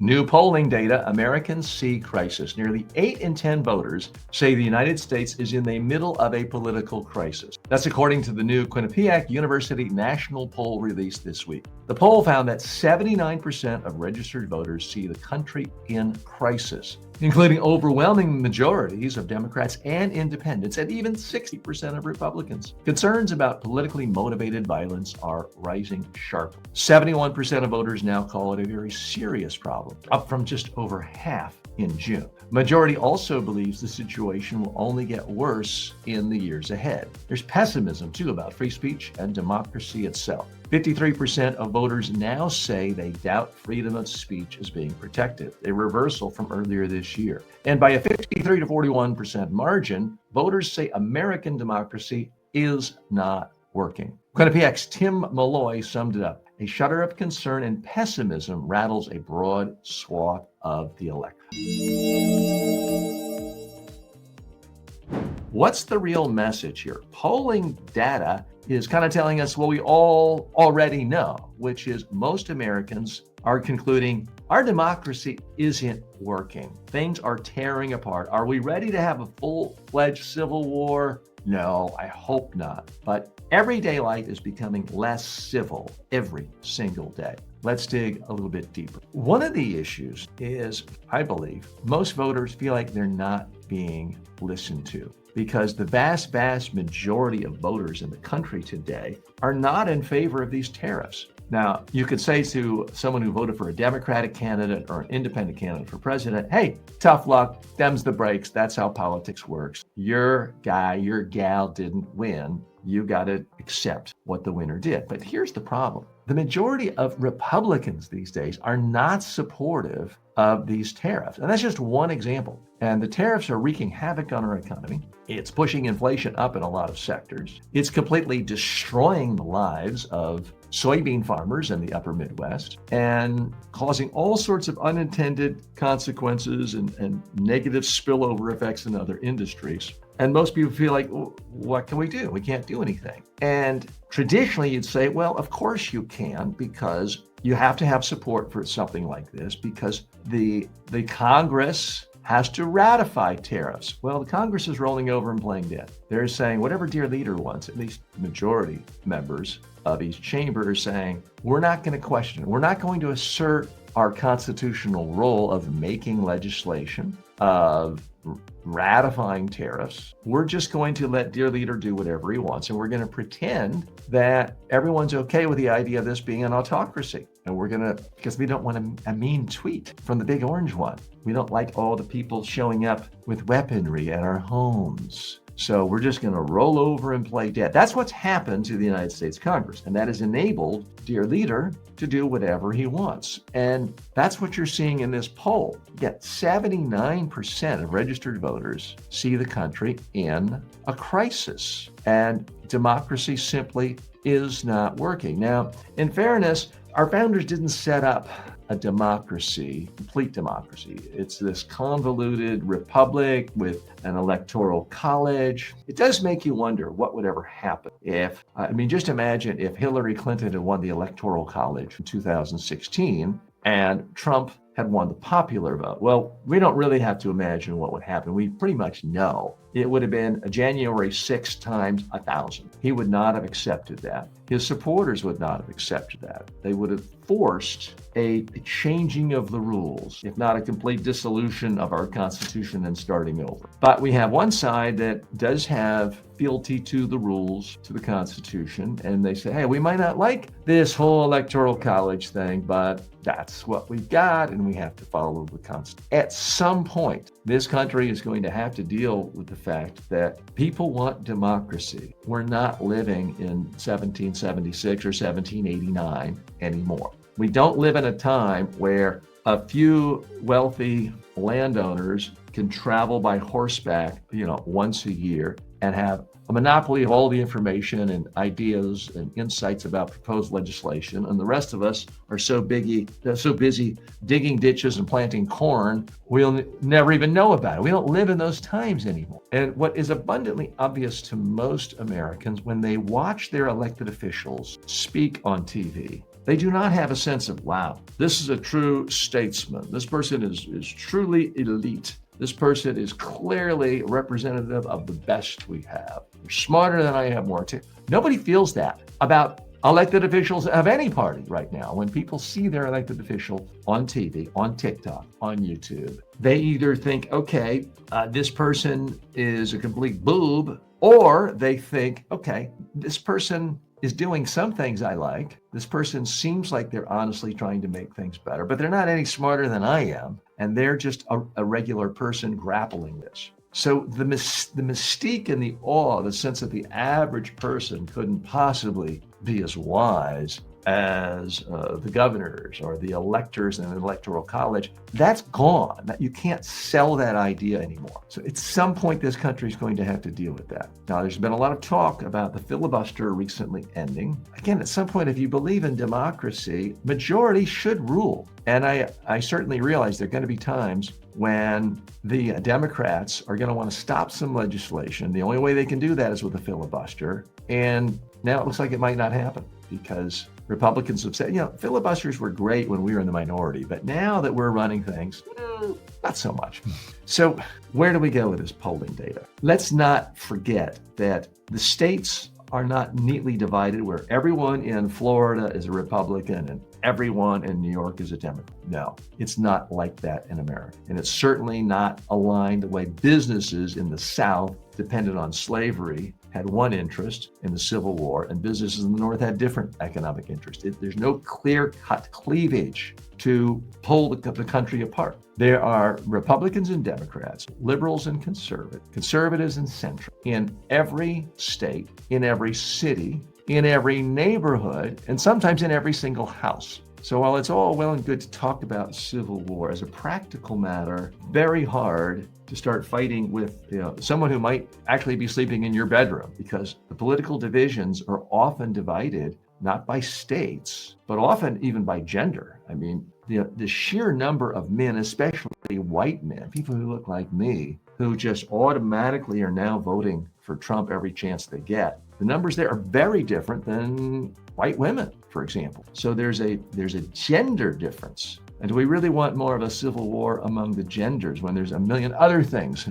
New polling data, Americans see crisis. Nearly 8 in 10 voters say the United States is in the middle of a political crisis. That's according to the new Quinnipiac University national poll released this week. The poll found that 79% of registered voters see the country in crisis, including overwhelming majorities of Democrats and independents, and even 60% of Republicans. Concerns about politically motivated violence are rising sharply. 71% of voters now call it a very serious problem, up from just over half in June. Majority also believes the situation will only get worse in the years ahead. There's pessimism, too, about free speech and democracy itself. 53% of voters now say they doubt freedom of speech is being protected, a reversal from earlier this year. And by a 53 to 41% margin, voters say American democracy is not working. Quinnipiac's Tim Malloy summed it up. A shudder of concern and pessimism rattles a broad swath of the electorate. What's the real message here? Polling data is kind of telling us what we all already know, which is most Americans are concluding our democracy isn't working. Things are tearing apart. Are we ready to have a full-fledged civil war? No, I hope not. But everyday life is becoming less civil every single day. Let's dig a little bit deeper. One of the issues is, I believe, most voters feel like they're not being listened to, because the vast majority of voters in the country today are not in favor of these tariffs. Now, you could say to someone who voted for a Democratic candidate or an independent candidate for president, hey, tough luck, them's the breaks, that's how politics works. Your guy, your gal didn't win. You got to accept what the winner did. But here's the problem. The majority of Republicans these days are not supportive of these tariffs. And that's just one example. And the tariffs are wreaking havoc on our economy. It's pushing inflation up in a lot of sectors. It's completely destroying the lives of soybean farmers in the upper Midwest and causing all sorts of unintended consequences and negative spillover effects in other industries. And most people feel like, well, what can we do? We can't do anything. And traditionally, you'd say, well, of course you can, because you have to have support for something like this, because the Congress has to ratify tariffs. Well, the Congress is rolling over and playing dead. They're saying whatever dear leader wants, at least majority members of each chamber are saying, we're not going to question it. We're not going to assert our constitutional role of making legislation, of ratifying tariffs. We're just going to let dear leader do whatever he wants. And we're going to pretend that everyone's okay with the idea of this being an autocracy. And we're going to, because we don't want a mean tweet from the big orange one. We don't like all the people showing up with weaponry at our homes. So we're just going to roll over and play dead. That's what's happened to the United States Congress. And that has enabled dear leader to do whatever he wants. And that's what you're seeing in this poll. Yet 79% of registered voters see the country in a crisis. And democracy simply is not working. Now, in fairness, our founders didn't set up a democracy, complete democracy. It's this convoluted republic with an electoral college. It does make you wonder what would ever happen if, just imagine if Hillary Clinton had won the electoral college in 2016 and Trump had won the popular vote. Well, we don't really have to imagine what would happen. We pretty much know. It would have been a January 6 times 1,000. He would not have accepted that. His supporters would not have accepted that. They would have forced a changing of the rules, if not a complete dissolution of our Constitution and starting over. But we have one side that does have fealty to the rules, to the Constitution, and they say, hey, we might not like this whole electoral college thing, but that's what we've got, and we have to follow the Constitution. At some point, this country is going to have to deal with the fact that people want democracy. We're not living in 1776 or 1789 anymore. We don't live in a time where a few wealthy landowners can travel by horseback, once a year and have a monopoly of all the information and ideas and insights about proposed legislation. And the rest of us are so busy digging ditches and planting corn, we'll never even know about it. We don't live in those times anymore. And what is abundantly obvious to most Americans when they watch their elected officials speak on TV They do not have a sense of, wow, this is a true statesman. This person is truly elite. This person is clearly representative of the best we have. They're smarter than I am, more. Nobody feels that about elected officials of any party right now. When people see their elected official on TV, on TikTok, on YouTube, they either think, okay, this person is a complete boob, or they think, okay, this person is doing some things I like. This person seems like they're honestly trying to make things better, but they're not any smarter than I am. And they're just a regular person grappling this. So the mystique and the awe, the sense that the average person couldn't possibly be as wise as the governors or the electors in an electoral college, that's gone. You can't sell that idea anymore. So at some point, this country is going to have to deal with that. Now, there's been a lot of talk about the filibuster recently ending. Again, at some point, if you believe in democracy, majority should rule. And I certainly realize there are going to be times when the Democrats are going to want to stop some legislation. The only way they can do that is with a filibuster. And now it looks like it might not happen because Republicans have said, filibusters were great when we were in the minority, but now that we're running things, not so much. So where do we go with this polling data? Let's not forget that the states are not neatly divided where everyone in Florida is a Republican and everyone in New York is a Democrat. No, it's not like that in America. And it's certainly not aligned the way businesses in the South, dependent on slavery, had one interest in the Civil War, and businesses in the North had different economic interests. There's no clear-cut cleavage to pull the country apart. There are Republicans and Democrats, liberals and conservatives and central in every state, in every city, in every neighborhood, and sometimes in every single house. So while it's all well and good to talk about Civil War, as a practical matter, very hard to start fighting with someone who might actually be sleeping in your bedroom, because the political divisions are often divided not by states, but often even by gender. I mean, the sheer number of men, especially white men, people who look like me, who just automatically are now voting for Trump every chance they get. The numbers there are very different than white women, for example. So there's a gender difference. And do we really want more of a civil war among the genders when there's a million other things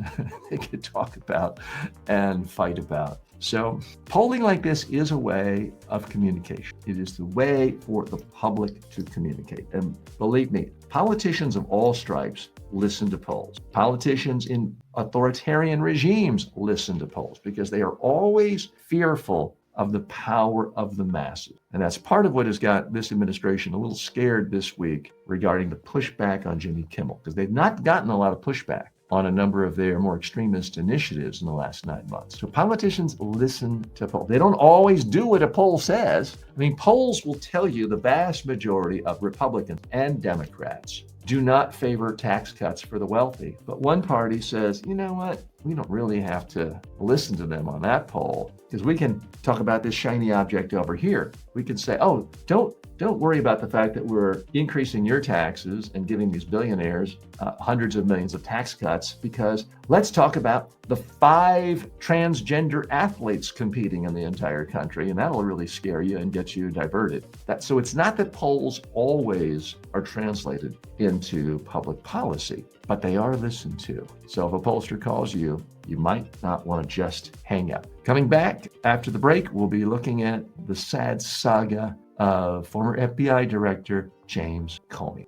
they could talk about and fight about? So polling like this is a way of communication. It is the way for the public to communicate. And believe me, politicians of all stripes listen to polls. Politicians in authoritarian regimes listen to polls because they are always fearful of the power of the masses. And that's part of what has got this administration a little scared this week regarding the pushback on Jimmy Kimmel, because they've not gotten a lot of pushback on a number of their more extremist initiatives in the last 9 months. So politicians listen to polls. They don't always do what a poll says. I mean, polls will tell you the vast majority of Republicans and Democrats do not favor tax cuts for the wealthy. But one party says, you know what? We don't really have to listen to them on that poll because we can talk about this shiny object over here. We can say, oh, don't worry about the fact that we're increasing your taxes and giving these billionaires hundreds of millions of tax cuts, because let's talk about the 5 transgender athletes competing in the entire country, and that'll really scare you and get you diverted. So it's not that polls always are translated into public policy, but they are listened to. So if a pollster calls you, you might not want to just hang up. Coming back after the break, we'll be looking at the sad saga of former FBI Director James Comey.